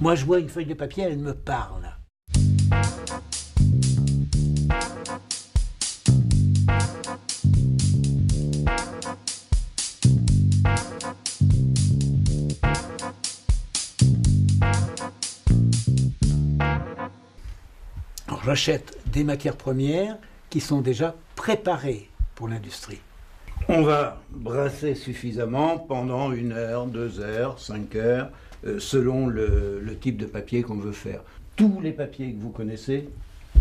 Moi, je vois une feuille de papier, elle me parle. Alors, j'achète des matières premières qui sont déjà préparées pour l'industrie. On va brasser suffisamment pendant 1 heure, 2 heures, 5 heures, selon le type de papier qu'on veut faire. Tous les papiers que vous connaissez,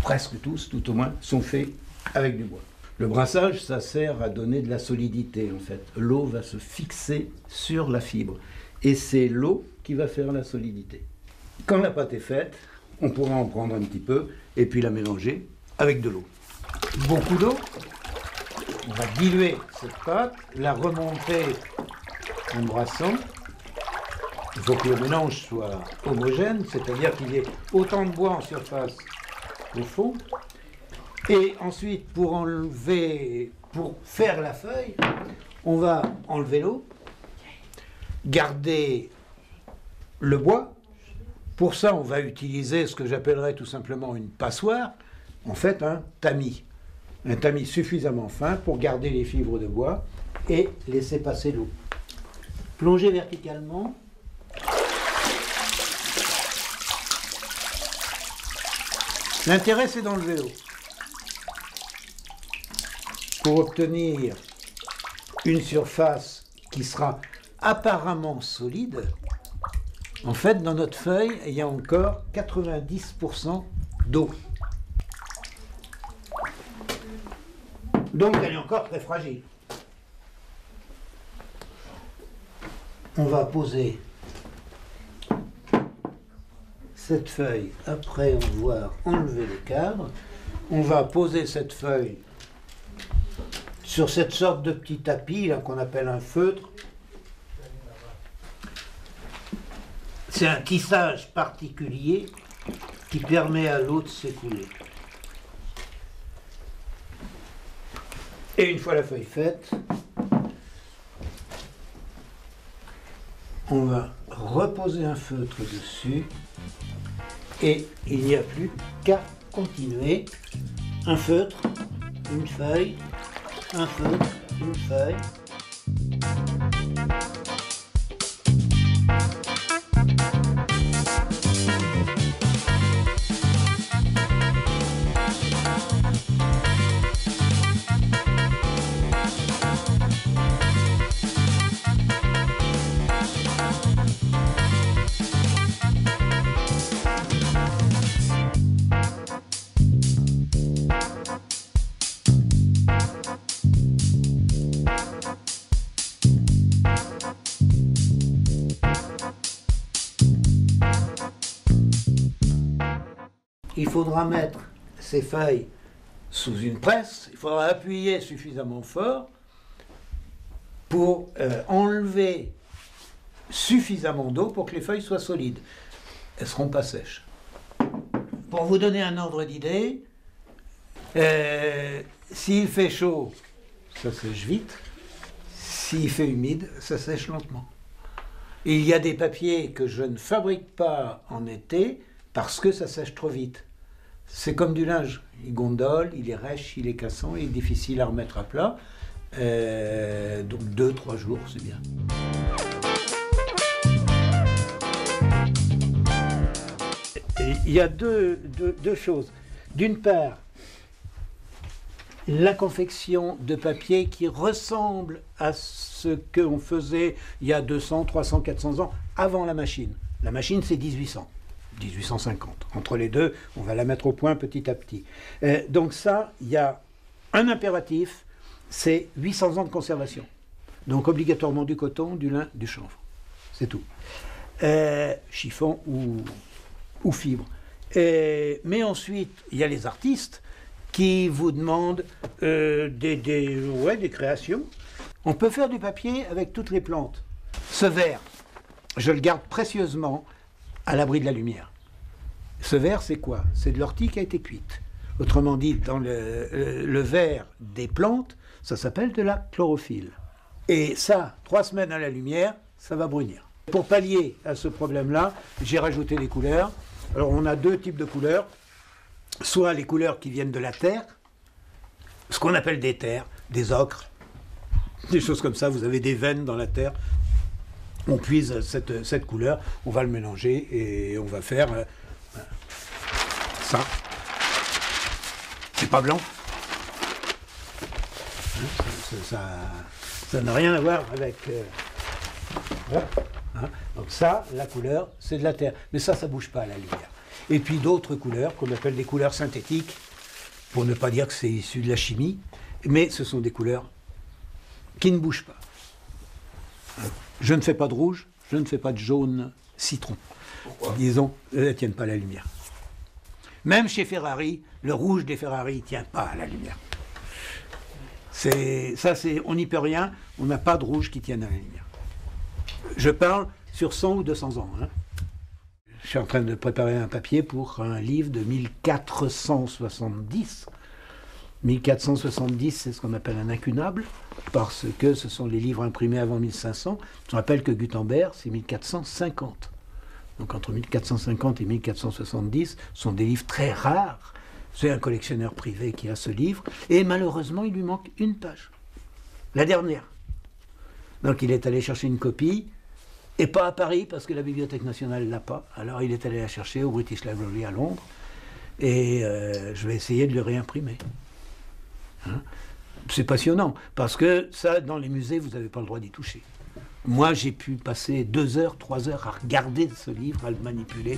presque tous, tout au moins, sont faits avec du bois. Le brassage, ça sert à donner de la solidité, en fait. L'eau va se fixer sur la fibre. Et c'est l'eau qui va faire la solidité. Quand la pâte est faite, on pourra en prendre un petit peu et puis la mélanger avec de l'eau. Beaucoup d'eau. On va diluer cette pâte, la remonter en brassant. Il faut que le mélange soit homogène, c'est-à-dire qu'il y ait autant de bois en surface qu'au fond. Et ensuite, pour faire la feuille, on va enlever l'eau, garder le bois. Pour ça, on va utiliser ce que j'appellerais tout simplement une passoire, en fait un tamis. Un tamis suffisamment fin pour garder les fibres de bois et laisser passer l'eau. Plonger verticalement. L'intérêt, c'est d'enlever l'eau. Pour obtenir une surface qui sera apparemment solide, en fait, dans notre feuille, il y a encore 90% d'eau. Donc, elle est encore très fragile. On va poser cette feuille après avoir enlevé le cadre. On va poser cette feuille sur cette sorte de petit tapis là, qu'on appelle un feutre. C'est un tissage particulier qui permet à l'eau de s'écouler. Et une fois la feuille faite, on va reposer un feutre dessus et il n'y a plus qu'à continuer. Un feutre, une feuille, un feutre, une feuille. Il faudra mettre ces feuilles sous une presse, il faudra appuyer suffisamment fort pour enlever suffisamment d'eau pour que les feuilles soient solides. Elles ne seront pas sèches. Pour vous donner un ordre d'idée, s'il fait chaud, ça sèche vite. S'il fait humide, ça sèche lentement. Il y a des papiers que je ne fabrique pas en été parce que ça sèche trop vite. C'est comme du linge, il gondole, il est rêche, il est cassant, il est difficile à remettre à plat. Donc 2-3 jours, c'est bien. Il y a deux choses. D'une part, la confection de papier qui ressemble à ce qu'on faisait il y a 200, 300, 400 ans avant la machine. La machine, c'est 1800. 1850. Entre les deux, on va la mettre au point petit à petit. Donc ça, il y a un impératif, c'est 800 ans de conservation. Donc obligatoirement du coton, du lin, du chanvre. C'est tout. Chiffon ou fibre. Mais ensuite, il y a les artistes qui vous demandent des créations. On peut faire du papier avec toutes les plantes. Ce verre, je le garde précieusement à l'abri de la lumière. Ce verre, c'est quoi? C'est de l'ortie qui a été cuite. Autrement dit, dans le verre des plantes, ça s'appelle de la chlorophylle. Et ça, 3 semaines à la lumière, ça va brunir. Pour pallier à ce problème-là, j'ai rajouté des couleurs. Alors on a deux types de couleurs, soit les couleurs qui viennent de la terre, ce qu'on appelle des terres, des ocres, des choses comme ça, vous avez des veines dans la terre, on puise cette couleur, on va le mélanger et on va faire ça. C'est pas blanc. Ça n'a rien à voir avec... Donc ça, la couleur, c'est de la terre. Mais ça bouge pas à la lumière. Et puis d'autres couleurs, qu'on appelle des couleurs synthétiques, pour ne pas dire que c'est issu de la chimie, mais ce sont des couleurs qui ne bougent pas. Je ne fais pas de rouge, je ne fais pas de jaune citron. Pourquoi ? Disons, elles ne tiennent pas à la lumière. Même chez Ferrari, le rouge des Ferrari ne tient pas à la lumière. On n'y peut rien, on n'a pas de rouge qui tienne à la lumière. Je parle sur 100 ou 200 ans. Je suis en train de préparer un papier pour un livre de 1470. 1470, c'est ce qu'on appelle un incunable, parce que ce sont les livres imprimés avant 1500. Je rappelle que Gutenberg, c'est 1450. Donc entre 1450 et 1470, ce sont des livres très rares. C'est un collectionneur privé qui a ce livre, et malheureusement, il lui manque une page. La dernière. Donc il est allé chercher une copie, et pas à Paris, parce que la Bibliothèque nationale ne l'a pas. Alors il est allé la chercher au British Library à Londres, et je vais essayer de le réimprimer. C'est passionnant, parce que ça, dans les musées, vous n'avez pas le droit d'y toucher. Moi, j'ai pu passer 2 heures, 3 heures à regarder ce livre, à le manipuler.